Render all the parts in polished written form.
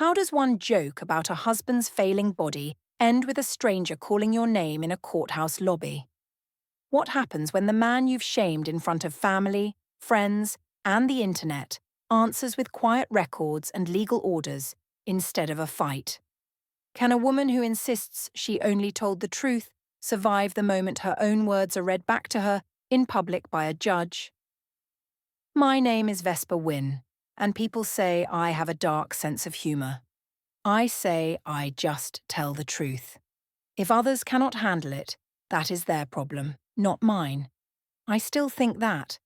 How does one joke about a husband's failing body end with a stranger calling your name in a courthouse lobby? What happens when the man you've shamed in front of family, friends, and the internet answers with quiet records and legal orders instead of a fight? Can a woman who insists she only told the truth survive the moment her own words are read back to her in public by a judge? My name is Vesper Wynne, and people say I have a dark sense of humour. I say I just tell the truth. If others cannot handle it, that is their problem, not mine. I still think that.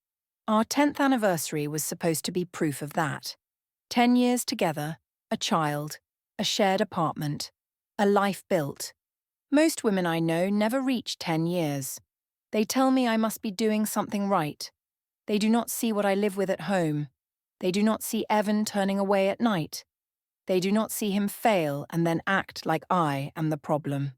Our 10th anniversary was supposed to be proof of that. 10 years together, a child, a shared apartment, a life built. Most women I know never reach 10 years. They tell me I must be doing something right. They do not see what I live with at home. They do not see Evan turning away at night. They do not see him fail and then act like I am the problem.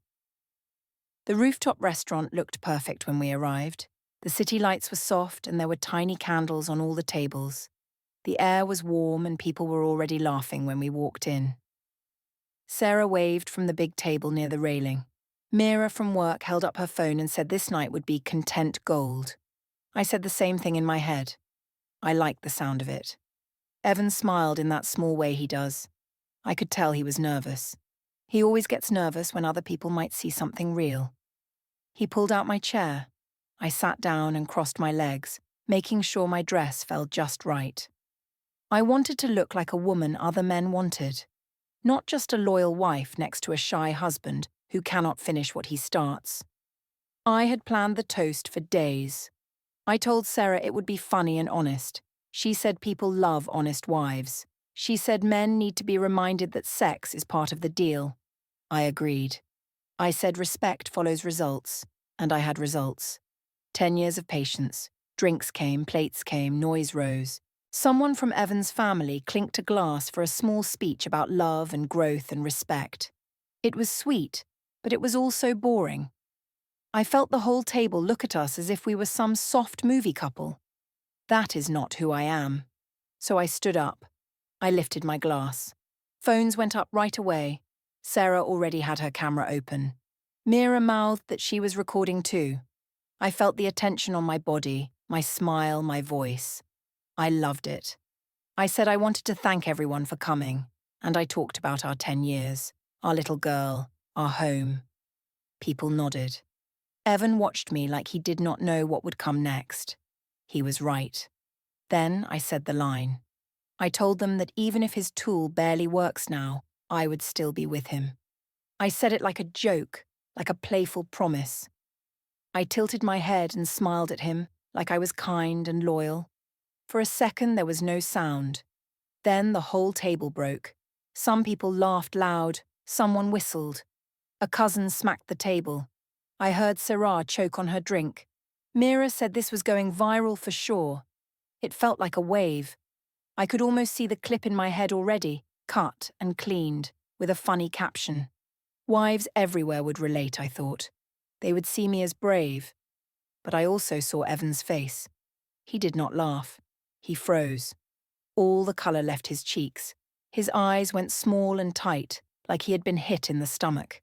The rooftop restaurant looked perfect when we arrived. The city lights were soft and there were tiny candles on all the tables. The air was warm and people were already laughing when we walked in. Sarah waved from the big table near the railing. Mira from work held up her phone and said this night would be content gold. I said the same thing in my head. I liked the sound of it. Evan smiled in that small way he does. I could tell he was nervous. He always gets nervous when other people might see something real. He pulled out my chair. I sat down and crossed my legs, making sure my dress fell just right. I wanted to look like a woman other men wanted. Not just a loyal wife next to a shy husband who cannot finish what he starts. I had planned the toast for days. I told Sarah it would be funny and honest. She said people love honest wives. She said men need to be reminded that sex is part of the deal. I agreed. I said respect follows results, and I had results. 10 years of patience. Drinks came, plates came, noise rose. Someone from Evan's family clinked a glass for a small speech about love and growth and respect. It was sweet, but it was also boring. I felt the whole table look at us as if we were some soft movie couple. That is not who I am. So I stood up. I lifted my glass. Phones went up right away. Sarah already had her camera open. Mira mouthed that she was recording too. I felt the attention on my body, my smile, my voice. I loved it. I said I wanted to thank everyone for coming, and I talked about our 10 years, our little girl, our home. People nodded. Evan watched me like he did not know what would come next. He was right. Then I said the line. I told them that even if his tool barely works now, I would still be with him. I said it like a joke, like a playful promise. I tilted my head and smiled at him, like I was kind and loyal. For a second there was no sound. Then the whole table broke. Some people laughed loud, someone whistled. A cousin smacked the table. I heard Sarah choke on her drink. Mira said this was going viral for sure. It felt like a wave. I could almost see the clip in my head already, cut and cleaned, with a funny caption. Wives everywhere would relate, I thought. They would see me as brave. But I also saw Evan's face. He did not laugh. He froze. All the colour left his cheeks. His eyes went small and tight, like he had been hit in the stomach.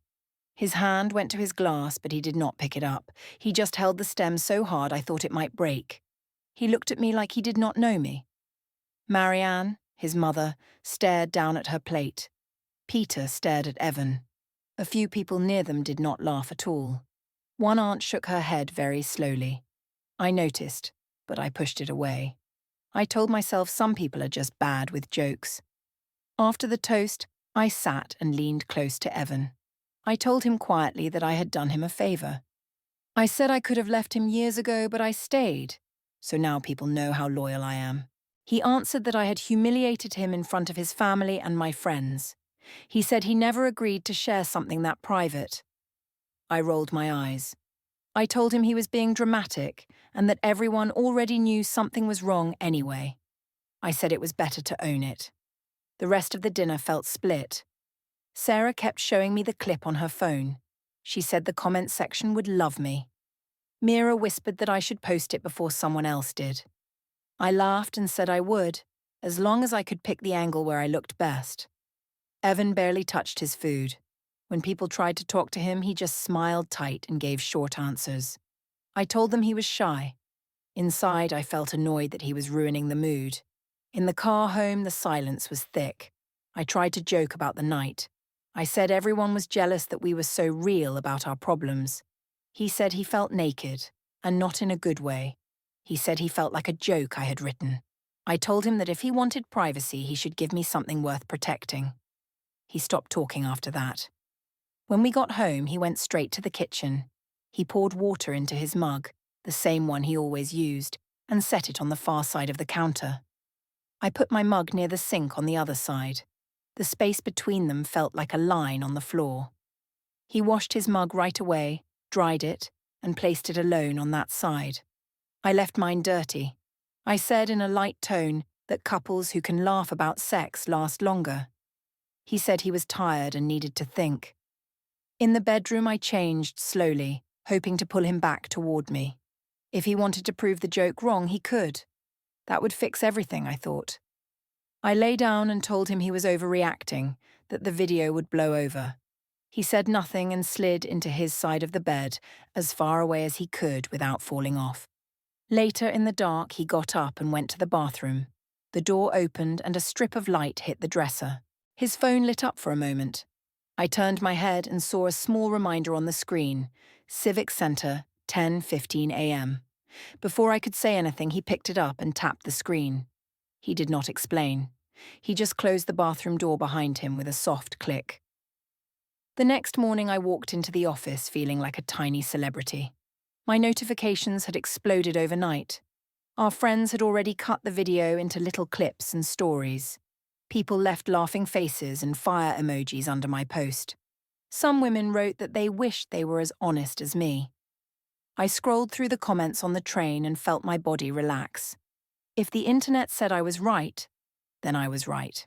His hand went to his glass, but he did not pick it up. He just held the stem so hard I thought it might break. He looked at me like he did not know me. Marianne, his mother, stared down at her plate. Peter stared at Evan. A few people near them did not laugh at all. One aunt shook her head very slowly. I noticed, but I pushed it away. I told myself some people are just bad with jokes. After the toast, I sat and leaned close to Evan. I told him quietly that I had done him a favour. I said I could have left him years ago, but I stayed. So now people know how loyal I am. He answered that I had humiliated him in front of his family and my friends. He said he never agreed to share something that private. I rolled my eyes. I told him he was being dramatic and that everyone already knew something was wrong anyway. I said it was better to own it. The rest of the dinner felt split. Sarah kept showing me the clip on her phone. She said the comment section would love me. Mira whispered that I should post it before someone else did. I laughed and said I would, as long as I could pick the angle where I looked best. Evan barely touched his food. When people tried to talk to him, he just smiled tight and gave short answers. I told them he was shy. Inside, I felt annoyed that he was ruining the mood. In the car home, the silence was thick. I tried to joke about the night. I said everyone was jealous that we were so real about our problems. He said he felt naked, and not in a good way. He said he felt like a joke I had written. I told him that if he wanted privacy, he should give me something worth protecting. He stopped talking after that. When we got home, he went straight to the kitchen. He poured water into his mug, the same one he always used, and set it on the far side of the counter. I put my mug near the sink on the other side. The space between them felt like a line on the floor. He washed his mug right away, dried it, and placed it alone on that side. I left mine dirty. I said in a light tone that couples who can laugh about sex last longer. He said he was tired and needed to think. In the bedroom, I changed slowly, hoping to pull him back toward me. If he wanted to prove the joke wrong, he could. That would fix everything, I thought. I lay down and told him he was overreacting, that the video would blow over. He said nothing and slid into his side of the bed, as far away as he could without falling off. Later in the dark, he got up and went to the bathroom. The door opened and a strip of light hit the dresser. His phone lit up for a moment. I turned my head and saw a small reminder on the screen, Civic Center, 10:15 a.m. Before I could say anything, he picked it up and tapped the screen. He did not explain. He just closed the bathroom door behind him with a soft click. The next morning, I walked into the office feeling like a tiny celebrity. My notifications had exploded overnight. Our friends had already cut the video into little clips and stories. People left laughing faces and fire emojis under my post. Some women wrote that they wished they were as honest as me. I scrolled through the comments on the train and felt my body relax. If the internet said I was right, then I was right.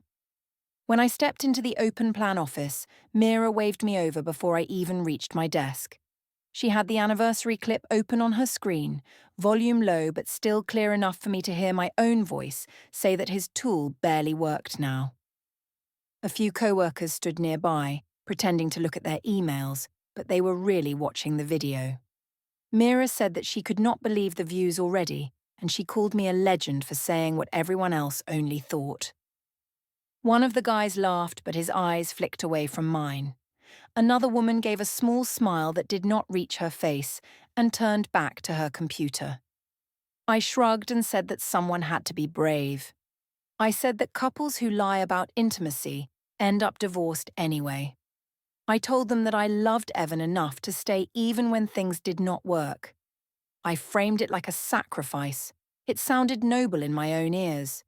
When I stepped into the open plan office, Mira waved me over before I even reached my desk. She had the anniversary clip open on her screen, volume low but still clear enough for me to hear my own voice say that his tool barely worked now. A few co-workers stood nearby, pretending to look at their emails, but they were really watching the video. Mira said that she could not believe the views already, and she called me a legend for saying what everyone else only thought. One of the guys laughed, but his eyes flicked away from mine. Another woman gave a small smile that did not reach her face and turned back to her computer. I shrugged and said that someone had to be brave. I said that couples who lie about intimacy end up divorced anyway. I told them that I loved Evan enough to stay even when things did not work. I framed it like a sacrifice. It sounded noble in my own ears.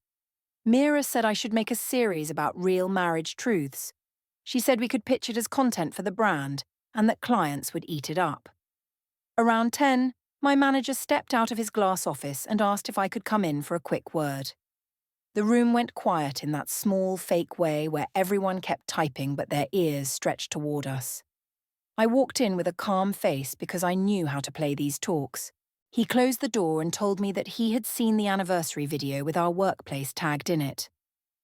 Mira said I should make a series about real marriage truths. She said we could pitch it as content for the brand and that clients would eat it up. Around 10, my manager stepped out of his glass office and asked if I could come in for a quick word. The room went quiet in that small, fake way where everyone kept typing but their ears stretched toward us. I walked in with a calm face because I knew how to play these talks. He closed the door and told me that he had seen the anniversary video with our workplace tagged in it.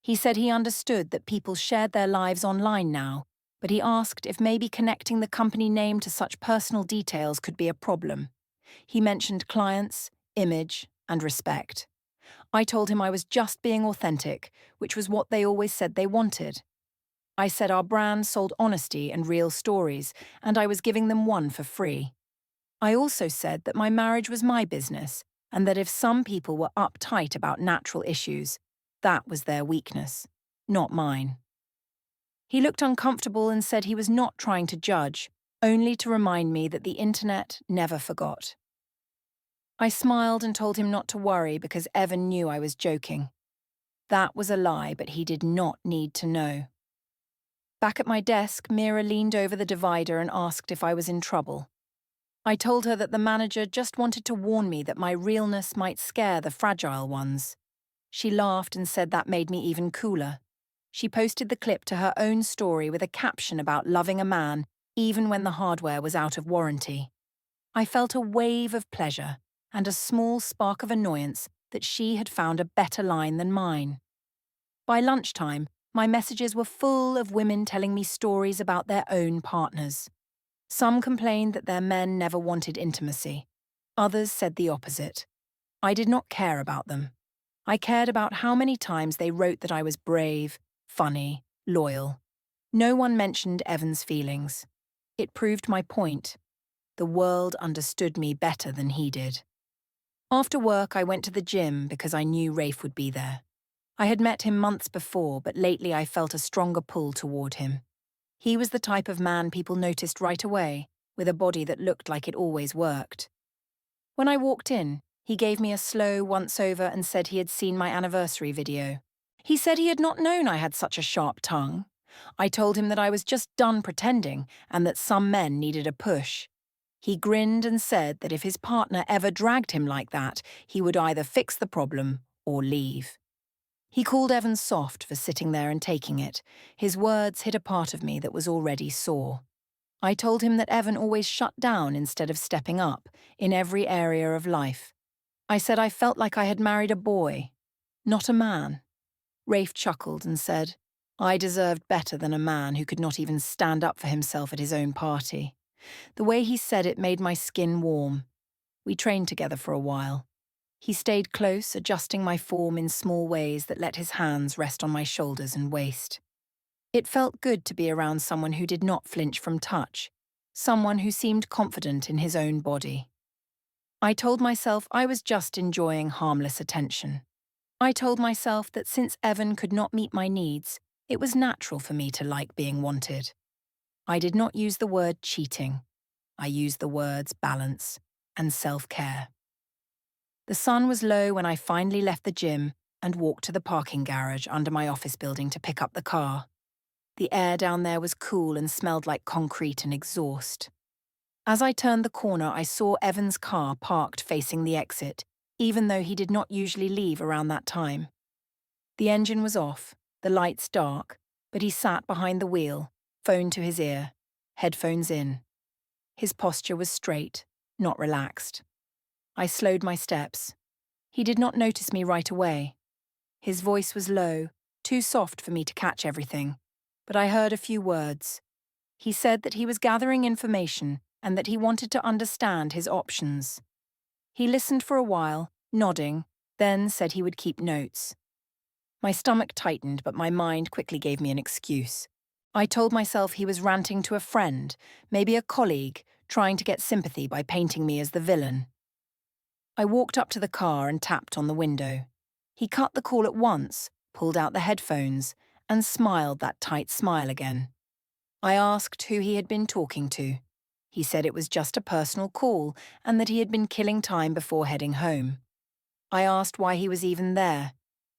He said he understood that people shared their lives online now, but he asked if maybe connecting the company name to such personal details could be a problem. He mentioned clients, image, and respect. I told him I was just being authentic, which was what they always said they wanted. I said our brand sold honesty and real stories, and I was giving them one for free. I also said that my marriage was my business, and that if some people were uptight about natural issues, that was their weakness, not mine. He looked uncomfortable and said he was not trying to judge, only to remind me that the internet never forgot. I smiled and told him not to worry because Evan knew I was joking. That was a lie, but he did not need to know. Back at my desk, Mira leaned over the divider and asked if I was in trouble. I told her that the manager just wanted to warn me that my realness might scare the fragile ones. She laughed and said that made me even cooler. She posted the clip to her own story with a caption about loving a man, even when the hardware was out of warranty. I felt a wave of pleasure and a small spark of annoyance that she had found a better line than mine. By lunchtime, My messages were full of women telling me stories about their own partners. Some complained that their men never wanted intimacy. Others said the opposite. I did not care about them. I cared about how many times they wrote that I was brave, funny, loyal. No one mentioned Evan's feelings. It proved my point. The world understood me better than he did. After work, I went to the gym because I knew Rafe would be there. I had met him months before, but lately I felt a stronger pull toward him. He was the type of man people noticed right away, with a body that looked like it always worked. When I walked in, he gave me a slow once-over and said he had seen my anniversary video. He said he had not known I had such a sharp tongue. I told him that I was just done pretending and that some men needed a push. He grinned and said that if his partner ever dragged him like that, he would either fix the problem or leave. He called Evan soft for sitting there and taking it. His words hit a part of me that was already sore. I told him that Evan always shut down instead of stepping up, in every area of life. I said I felt like I had married a boy, not a man. Rafe chuckled and said, I deserved better than a man who could not even stand up for himself at his own party. The way he said it made my skin warm. We trained together for a while. He stayed close, adjusting my form in small ways that let his hands rest on my shoulders and waist. It felt good to be around someone who did not flinch from touch, someone who seemed confident in his own body. I told myself I was just enjoying harmless attention. I told myself that since Evan could not meet my needs, it was natural for me to like being wanted. I did not use the word cheating. I used the words balance and self-care. The sun was low when I finally left the gym and walked to the parking garage under my office building to pick up the car. The air down there was cool and smelled like concrete and exhaust. As I turned the corner, I saw Evan's car parked facing the exit, even though he did not usually leave around that time. The engine was off, the lights dark, but he sat behind the wheel, phone to his ear, headphones in. His posture was straight, not relaxed. I slowed my steps. He did not notice me right away. His voice was low, too soft for me to catch everything, but I heard a few words. He said that he was gathering information and that he wanted to understand his options. He listened for a while, nodding, then said he would keep notes. My stomach tightened, but my mind quickly gave me an excuse. I told myself he was ranting to a friend, maybe a colleague, trying to get sympathy by painting me as the villain. I walked up to the car and tapped on the window. He cut the call at once, pulled out the headphones, and smiled that tight smile again. I asked who he had been talking to. He said it was just a personal call and that he had been killing time before heading home. I asked why he was even there.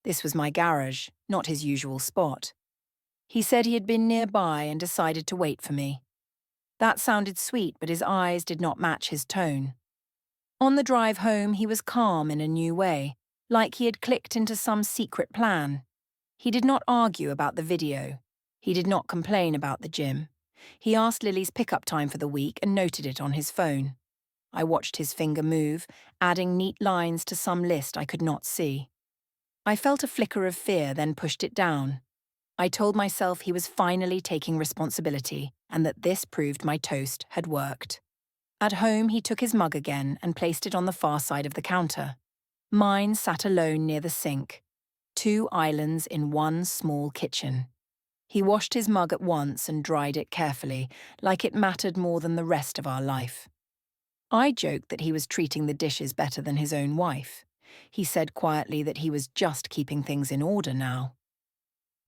This was my garage, not his usual spot. He said he had been nearby and decided to wait for me. That sounded sweet, but his eyes did not match his tone. On the drive home, he was calm in a new way, like he had clicked into some secret plan. He did not argue about the video. He did not complain about the gym. He asked Lily's pickup time for the week and noted it on his phone. I watched his finger move, adding neat lines to some list I could not see. I felt a flicker of fear, then pushed it down. I told myself he was finally taking responsibility and that this proved my toast had worked. At home, he took his mug again and placed it on the far side of the counter. Mine sat alone near the sink. 2 islands in one small kitchen. He washed his mug at once and dried it carefully, like it mattered more than the rest of our life. I joked that he was treating the dishes better than his own wife. He said quietly that he was just keeping things in order now.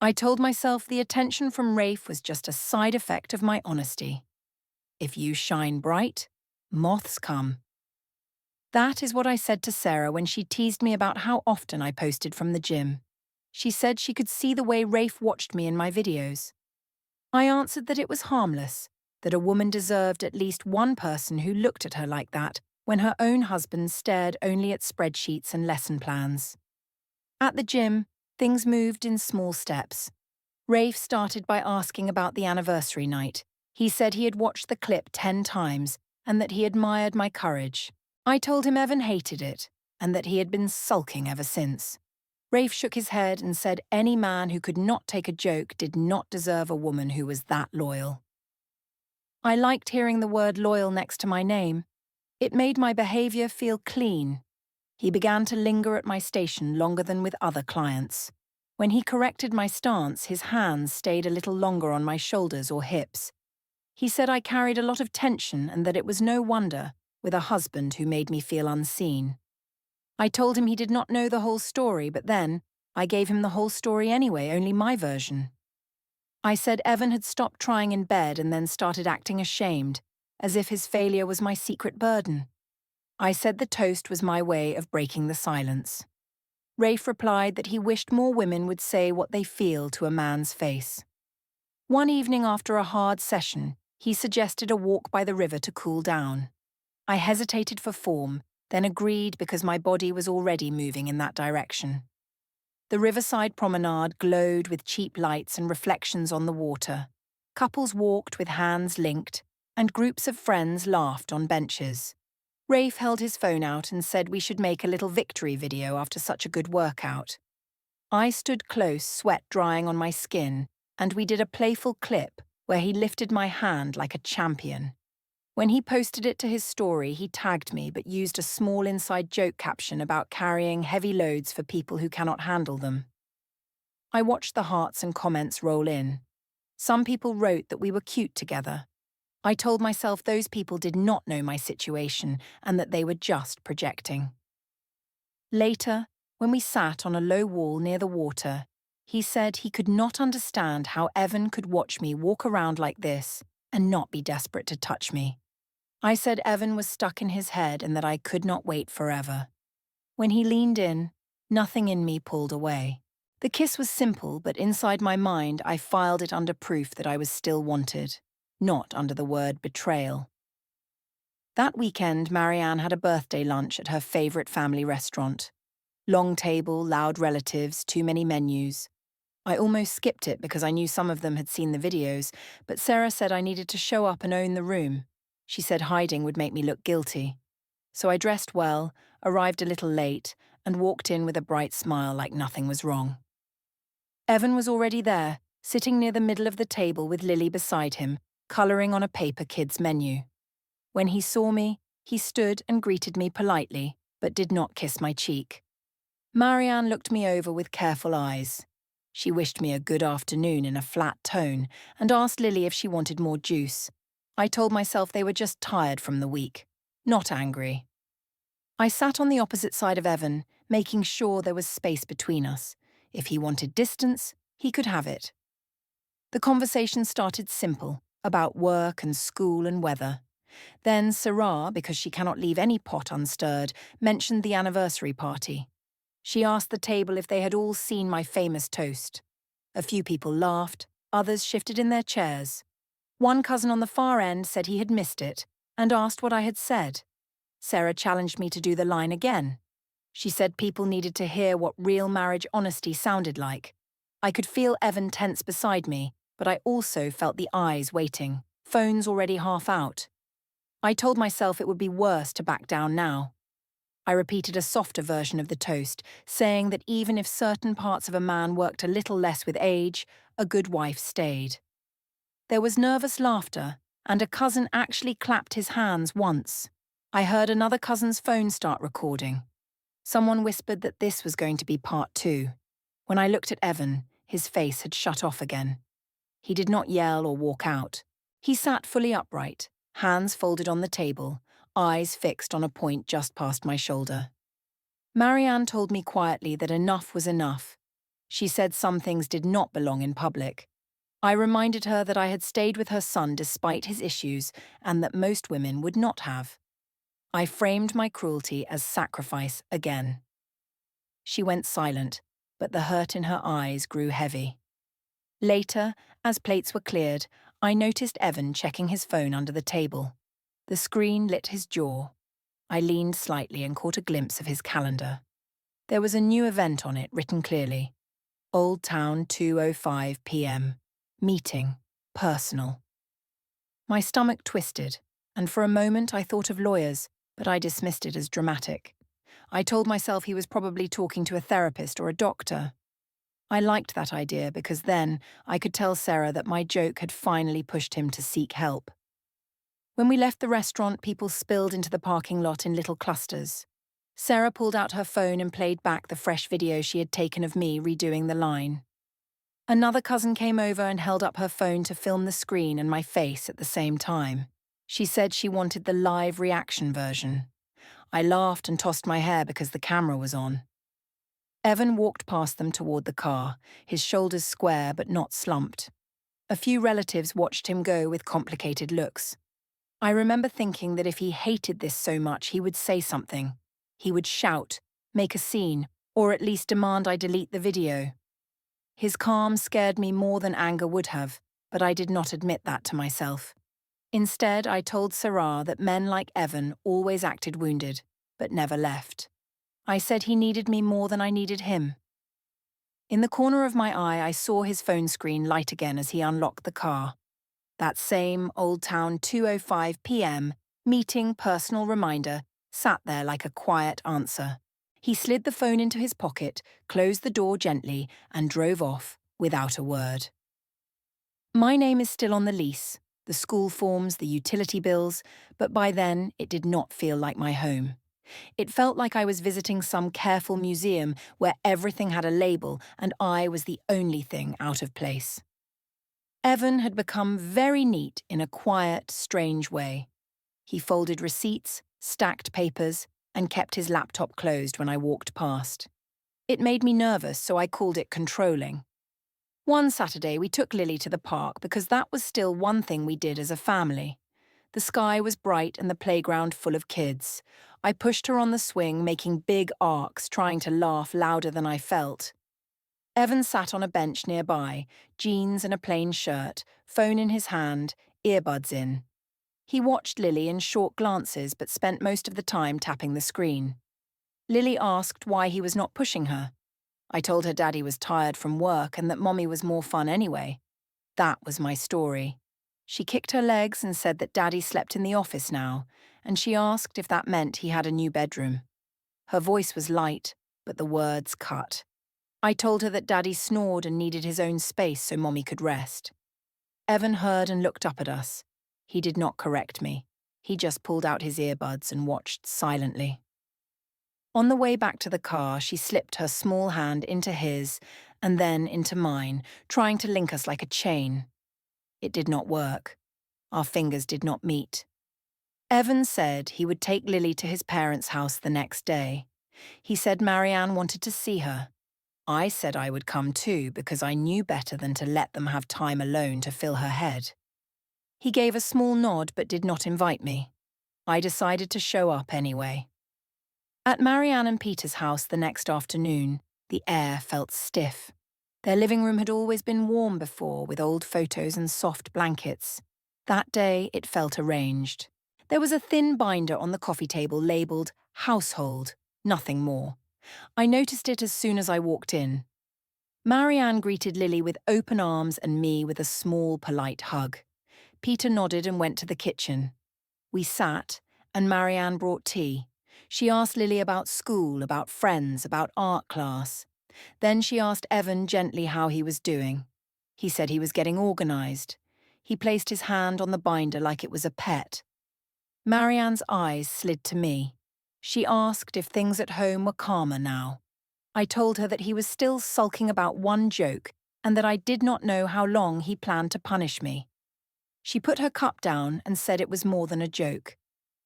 I told myself the attention from Rafe was just a side effect of my honesty. If you shine bright, moths come. That is what I said to Sarah when she teased me about how often I posted from the gym. She said she could see the way Rafe watched me in my videos. I answered that it was harmless, that a woman deserved at least one person who looked at her like that when her own husband stared only at spreadsheets and lesson plans. At the gym, things moved in small steps. Rafe started by asking about the anniversary night. He said he had watched the clip 10 times and that he admired my courage. I told him Evan hated it and that he had been sulking ever since. Rafe shook his head and said any man who could not take a joke did not deserve a woman who was that loyal. I liked hearing the word loyal next to my name. It made my behavior feel clean. He began to linger at my station longer than with other clients. When he corrected my stance, his hands stayed a little longer on my shoulders or hips. He said I carried a lot of tension and that it was no wonder, with a husband who made me feel unseen. I told him he did not know the whole story, but then I gave him the whole story anyway, only my version. I said Evan had stopped trying in bed and then started acting ashamed, as if his failure was my secret burden. I said the toast was my way of breaking the silence. Rafe replied that he wished more women would say what they feel to a man's face. One evening after a hard session, he suggested a walk by the river to cool down. I hesitated for form, then agreed because my body was already moving in that direction. The riverside promenade glowed with cheap lights and reflections on the water. Couples walked with hands linked, and groups of friends laughed on benches. Rafe held his phone out and said we should make a little victory video after such a good workout. I stood close, sweat drying on my skin, and we did a playful clip where he lifted my hand like a champion. When he posted it to his story, he tagged me but used a small inside joke caption about carrying heavy loads for people who cannot handle them. I watched the hearts and comments roll in. Some people wrote that we were cute together. I told myself those people did not know my situation and that they were just projecting. Later, when we sat on a low wall near the water, he said he could not understand how Evan could watch me walk around like this and not be desperate to touch me. I said Evan was stuck in his head and that I could not wait forever. When he leaned in, nothing in me pulled away. The kiss was simple, but inside my mind I filed it under proof that I was still wanted, not under the word betrayal. That weekend, Marianne had a birthday lunch at her favourite family restaurant. Long table, loud relatives, too many menus. I almost skipped it because I knew some of them had seen the videos, but Sarah said I needed to show up and own the room. She said hiding would make me look guilty. So I dressed well, arrived a little late, and walked in with a bright smile like nothing was wrong. Evan was already there, sitting near the middle of the table with Lily beside him, colouring on a paper kid's menu. When he saw me, he stood and greeted me politely, but did not kiss my cheek. Marianne looked me over with careful eyes. She wished me a good afternoon in a flat tone and asked Lily if she wanted more juice. I told myself they were just tired from the week, not angry. I sat on the opposite side of Evan, making sure there was space between us. If he wanted distance, he could have it. The conversation started simple, about work and school and weather. Then Sarah, because she cannot leave any pot unstirred, mentioned the anniversary party. She asked the table if they had all seen my famous toast. A few people laughed, others shifted in their chairs. One cousin on the far end said he had missed it and asked what I had said. Sarah challenged me to do the line again. She said people needed to hear what real marriage honesty sounded like. I could feel Evan tense beside me, but I also felt the eyes waiting, phones already half out. I told myself it would be worse to back down now. I repeated a softer version of the toast, saying that even if certain parts of a man worked a little less with age, a good wife stayed. There was nervous laughter, and a cousin actually clapped his hands once. I heard another cousin's phone start recording. Someone whispered that this was going to be part 2. When I looked at Evan, his face had shut off again. He did not yell or walk out. He sat fully upright, hands folded on the table, eyes fixed on a point just past my shoulder. Marianne told me quietly that enough was enough. She said some things did not belong in public. I reminded her that I had stayed with her son despite his issues and that most women would not have. I framed my cruelty as sacrifice again. She went silent, but the hurt in her eyes grew heavy. Later, as plates were cleared, I noticed Evan checking his phone under the table. The screen lit his jaw. I leaned slightly and caught a glimpse of his calendar. There was a new event on it written clearly. Old Town 2:05 p.m. Meeting. Personal. My stomach twisted, and for a moment I thought of lawyers, but I dismissed it as dramatic. I told myself he was probably talking to a therapist or a doctor. I liked that idea because then I could tell Sarah that my joke had finally pushed him to seek help. When we left the restaurant, people spilled into the parking lot in little clusters. Sarah pulled out her phone and played back the fresh video she had taken of me redoing the line. Another cousin came over and held up her phone to film the screen and my face at the same time. She said she wanted the live reaction version. I laughed and tossed my hair because the camera was on. Evan walked past them toward the car, his shoulders square but not slumped. A few relatives watched him go with complicated looks. I remember thinking that if he hated this so much, he would say something. He would shout, make a scene, or at least demand I delete the video. His calm scared me more than anger would have, but I did not admit that to myself. Instead, I told Sarah that men like Evan always acted wounded, but never left. I said he needed me more than I needed him. In the corner of my eye, I saw his phone screen light again as he unlocked the car. That same Old Town 2:05 p.m. meeting personal reminder sat there like a quiet answer. He slid the phone into his pocket, closed the door gently, and drove off without a word. My name is still on the lease, the school forms, the utility bills, but by then it did not feel like my home. It felt like I was visiting some careful museum where everything had a label and I was the only thing out of place. Evan had become very neat in a quiet, strange way. He folded receipts, stacked papers, and kept his laptop closed when I walked past. It made me nervous, so I called it controlling. One Saturday, we took Lily to the park because that was still one thing we did as a family. The sky was bright and the playground full of kids. I pushed her on the swing, making big arcs, trying to laugh louder than I felt. Evan sat on a bench nearby, jeans and a plain shirt, phone in his hand, earbuds in. He watched Lily in short glances but spent most of the time tapping the screen. Lily asked why he was not pushing her. I told her Daddy was tired from work and that Mommy was more fun anyway. That was my story. She kicked her legs and said that Daddy slept in the office now, and she asked if that meant he had a new bedroom. Her voice was light, but the words cut. I told her that Daddy snored and needed his own space so Mommy could rest. Evan heard and looked up at us. He did not correct me. He just pulled out his earbuds and watched silently. On the way back to the car, she slipped her small hand into his and then into mine, trying to link us like a chain. It did not work. Our fingers did not meet. Evan said he would take Lily to his parents' house the next day. He said Marianne wanted to see her. I said I would come too because I knew better than to let them have time alone to fill her head. He gave a small nod but did not invite me. I decided to show up anyway. At Marianne and Peter's house the next afternoon, the air felt stiff. Their living room had always been warm before, with old photos and soft blankets. That day, it felt arranged. There was a thin binder on the coffee table labelled Household, nothing more. I noticed it as soon as I walked in. Marianne greeted Lily with open arms and me with a small, polite hug. Peter nodded and went to the kitchen. We sat, and Marianne brought tea. She asked Lily about school, about friends, about art class. Then she asked Evan gently how he was doing. He said he was getting organised. He placed his hand on the binder like it was a pet. Marianne's eyes slid to me. She asked if things at home were calmer now. I told her that he was still sulking about one joke and that I did not know how long he planned to punish me. She put her cup down and said it was more than a joke.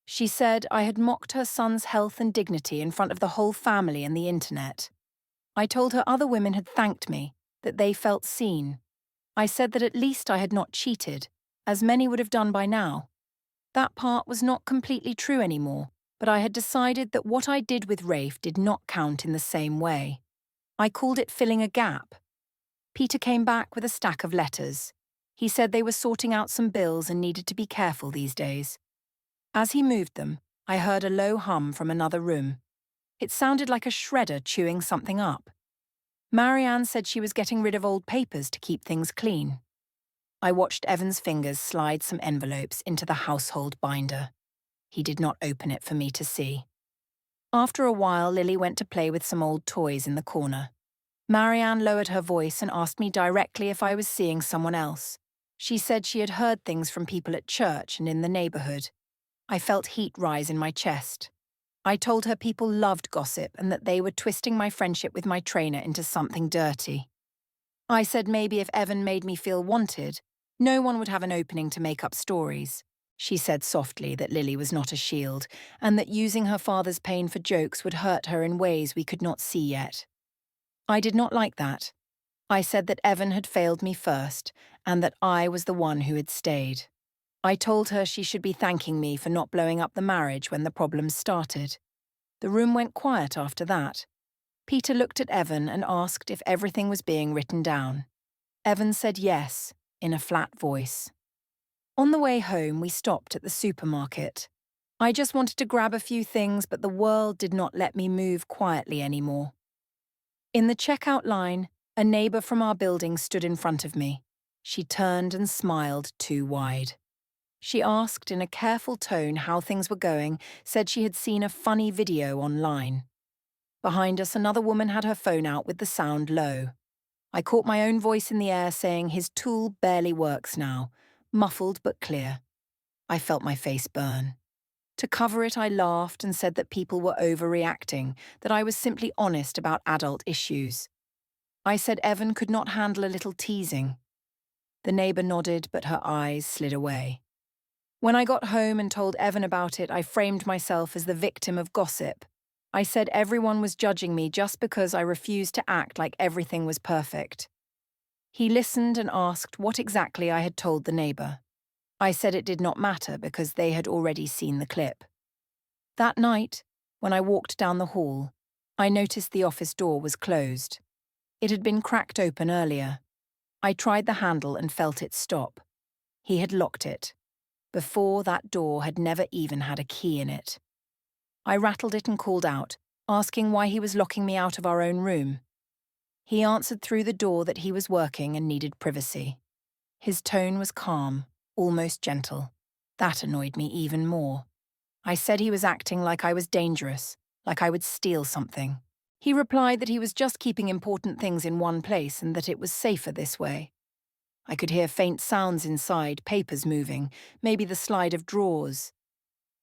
She said I had mocked her son's health and dignity in front of the whole family and the internet. I told her other women had thanked me, that they felt seen. I said that at least I had not cheated, as many would have done by now. That part was not completely true anymore, but I had decided that what I did with Rafe did not count in the same way. I called it filling a gap. Peter came back with a stack of letters. He said they were sorting out some bills and needed to be careful these days. As he moved them, I heard a low hum from another room. It sounded like a shredder chewing something up. Marianne said she was getting rid of old papers to keep things clean. I watched Evan's fingers slide some envelopes into the household binder. He did not open it for me to see. After a while, Lily went to play with some old toys in the corner. Marianne lowered her voice and asked me directly if I was seeing someone else. She said she had heard things from people at church and in the neighborhood. I felt heat rise in my chest. I told her people loved gossip and that they were twisting my friendship with my trainer into something dirty. I said maybe if Evan made me feel wanted, no one would have an opening to make up stories. She said softly that Lily was not a shield and that using her father's pain for jokes would hurt her in ways we could not see yet. I did not like that. I said that Evan had failed me first and that I was the one who had stayed. I told her she should be thanking me for not blowing up the marriage when the problems started. The room went quiet after that. Peter looked at Evan and asked if everything was being written down. Evan said yes, in a flat voice. On the way home, we stopped at the supermarket. I just wanted to grab a few things, but the world did not let me move quietly anymore. In the checkout line, a neighbor from our building stood in front of me. She turned and smiled too wide. She asked in a careful tone how things were going, said she had seen a funny video online. Behind us, another woman had her phone out with the sound low. I caught my own voice in the air saying, "His tool barely works now," muffled but clear. I felt my face burn. To cover it, I laughed and said that people were overreacting, that I was simply honest about adult issues. I said Evan could not handle a little teasing. The neighbor nodded, but her eyes slid away. When I got home and told Evan about it, I framed myself as the victim of gossip. I said everyone was judging me just because I refused to act like everything was perfect. He listened and asked what exactly I had told the neighbor. I said it did not matter because they had already seen the clip. That night, when I walked down the hall, I noticed the office door was closed. It had been cracked open earlier. I tried the handle and felt it stop. He had locked it. Before, that door had never even had a key in it. I rattled it and called out, asking why he was locking me out of our own room. He answered through the door that he was working and needed privacy. His tone was calm, almost gentle. That annoyed me even more. I said he was acting like I was dangerous, like I would steal something. He replied that he was just keeping important things in one place and that it was safer this way. I could hear faint sounds inside, papers moving, maybe the slide of drawers.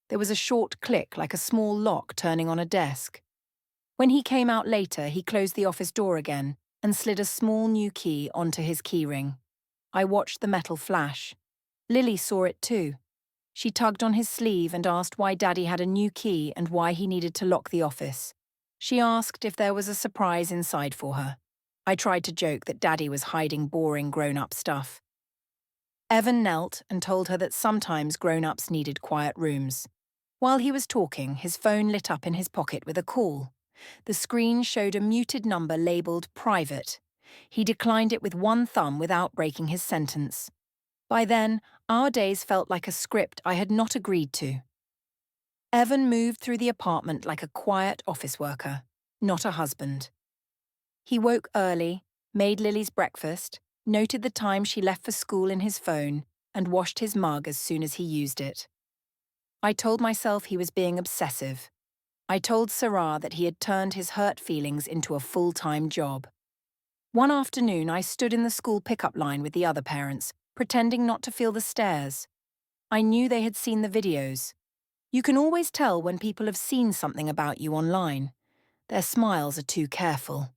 There was a short click like a small lock turning on a desk. When he came out later, he closed the office door again and slid a small new key onto his keyring. I watched the metal flash. Lily saw it too. She tugged on his sleeve and asked why Daddy had a new key and why he needed to lock the office. She asked if there was a surprise inside for her. I tried to joke that Daddy was hiding boring grown-up stuff. Evan knelt and told her that sometimes grown-ups needed quiet rooms. While he was talking, his phone lit up in his pocket with a call. The screen showed a muted number labelled private. He declined it with one thumb without breaking his sentence. By then, our days felt like a script I had not agreed to. Evan moved through the apartment like a quiet office worker, not a husband. He woke early, made Lily's breakfast, noted the time she left for school in his phone, and washed his mug as soon as he used it. I told myself he was being obsessive. I told Sarah that he had turned his hurt feelings into a full-time job. One afternoon, I stood in the school pickup line with the other parents, pretending not to feel the stares. I knew they had seen the videos. You can always tell when people have seen something about you online. Their smiles are too careful.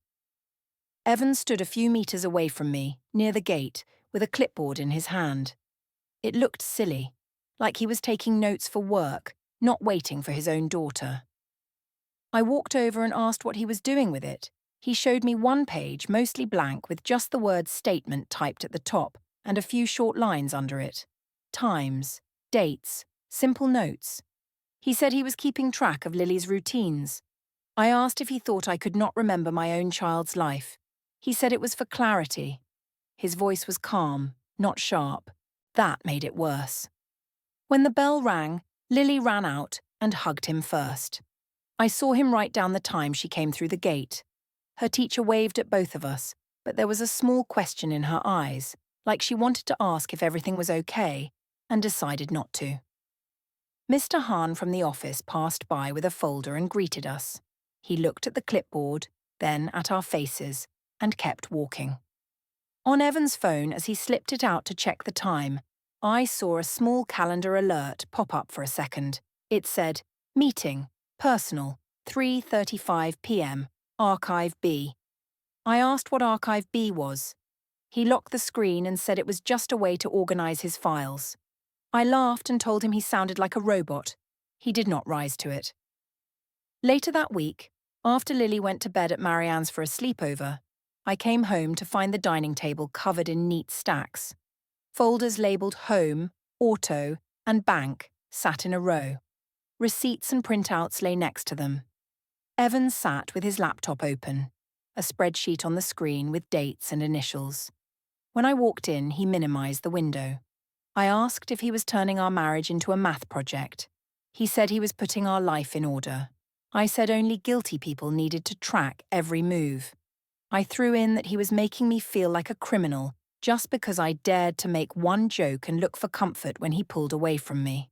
Evan stood a few meters away from me, near the gate, with a clipboard in his hand. It looked silly, like he was taking notes for work, not waiting for his own daughter. I walked over and asked what he was doing with it. He showed me one page, mostly blank, with just the word statement typed at the top and a few short lines under it. Times, dates, simple notes. He said he was keeping track of Lily's routines. I asked if he thought I could not remember my own child's life. He said it was for clarity. His voice was calm, not sharp. That made it worse. When the bell rang, Lily ran out and hugged him first. I saw him write down the time she came through the gate. Her teacher waved at both of us, but there was a small question in her eyes, like she wanted to ask if everything was okay, and decided not to. Mr. Hahn from the office passed by with a folder and greeted us. He looked at the clipboard, then at our faces, and kept walking. On Evan's phone, as he slipped it out to check the time, I saw a small calendar alert pop up for a second. It said, "Meeting, personal, 3:35 p.m, Archive B." I asked what Archive B was. He locked the screen and said it was just a way to organize his files. I laughed and told him he sounded like a robot. He did not rise to it. Later that week, after Lily went to bed at Marianne's for a sleepover, I came home to find the dining table covered in neat stacks. Folders labelled Home, Auto, and Bank sat in a row. Receipts and printouts lay next to them. Evan sat with his laptop open, a spreadsheet on the screen with dates and initials. When I walked in, he minimised the window. I asked if he was turning our marriage into a math project. He said he was putting our life in order. I said only guilty people needed to track every move. I threw in that he was making me feel like a criminal just because I dared to make one joke and look for comfort when he pulled away from me.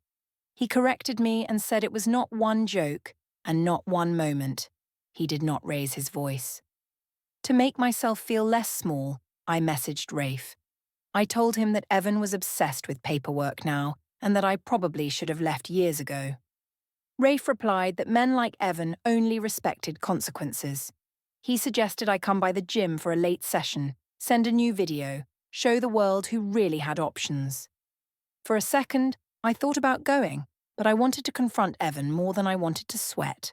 He corrected me and said it was not one joke and not one moment. He did not raise his voice. To make myself feel less small, I messaged Rafe. I told him that Evan was obsessed with paperwork now and that I probably should have left years ago. Rafe replied that men like Evan only respected consequences. He suggested I come by the gym for a late session, send a new video, show the world who really had options. For a second, I thought about going, but I wanted to confront Evan more than I wanted to sweat.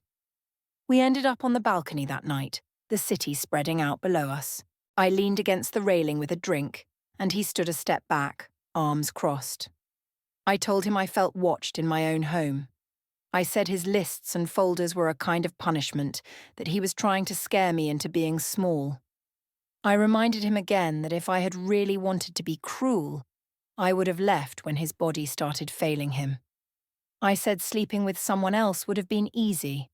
We ended up on the balcony that night, the city spreading out below us. I leaned against the railing with a drink, and he stood a step back, arms crossed. I told him I felt watched in my own home. I said his lists and folders were a kind of punishment, that he was trying to scare me into being small. I reminded him again that if I had really wanted to be cruel, I would have left when his body started failing him. I said sleeping with someone else would have been easy,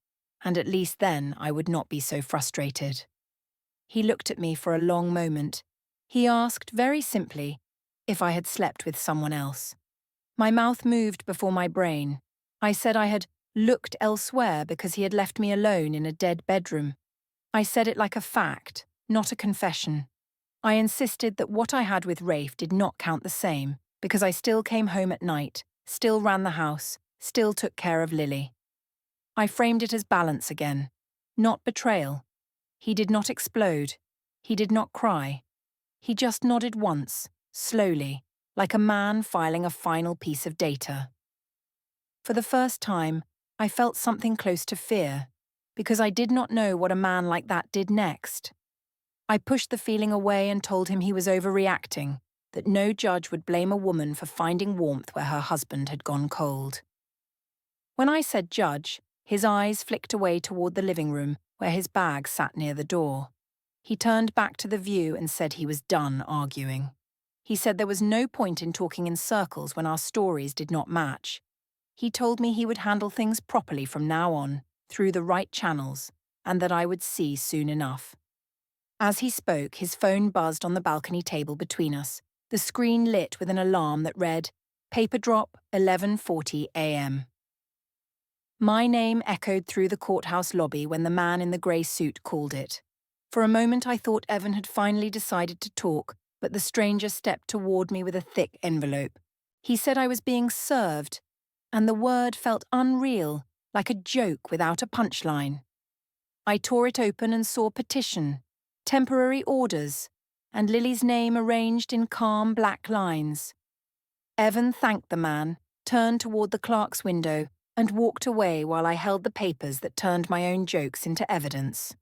and at least then I would not be so frustrated. He looked at me for a long moment. He asked, very simply, if I had slept with someone else. My mouth moved before my brain. I said I had looked elsewhere because he had left me alone in a dead bedroom. I said it like a fact, not a confession. I insisted that what I had with Rafe did not count the same, because I still came home at night, still ran the house, still took care of Lily. I framed it as balance again, not betrayal. He did not explode. He did not cry. He just nodded once, slowly, like a man filing a final piece of data. For the first time, I felt something close to fear, because I did not know what a man like that did next. I pushed the feeling away and told him he was overreacting, that no judge would blame a woman for finding warmth where her husband had gone cold. When I said judge, his eyes flicked away toward the living room, where his bag sat near the door. He turned back to the view and said he was done arguing. He said there was no point in talking in circles when our stories did not match. He told me he would handle things properly from now on, through the right channels, and that I would see soon enough. As he spoke, his phone buzzed on the balcony table between us, the screen lit with an alarm that read, "Paper drop, 11:40 a.m. My name echoed through the courthouse lobby when the man in the grey suit called it. For a moment I thought Evan had finally decided to talk, but the stranger stepped toward me with a thick envelope. He said I was being served, and the word felt unreal, like a joke without a punchline. I tore it open and saw petition, temporary orders, and Lily's name arranged in calm black lines. Evan thanked the man, turned toward the clerk's window, and walked away while I held the papers that turned my own jokes into evidence.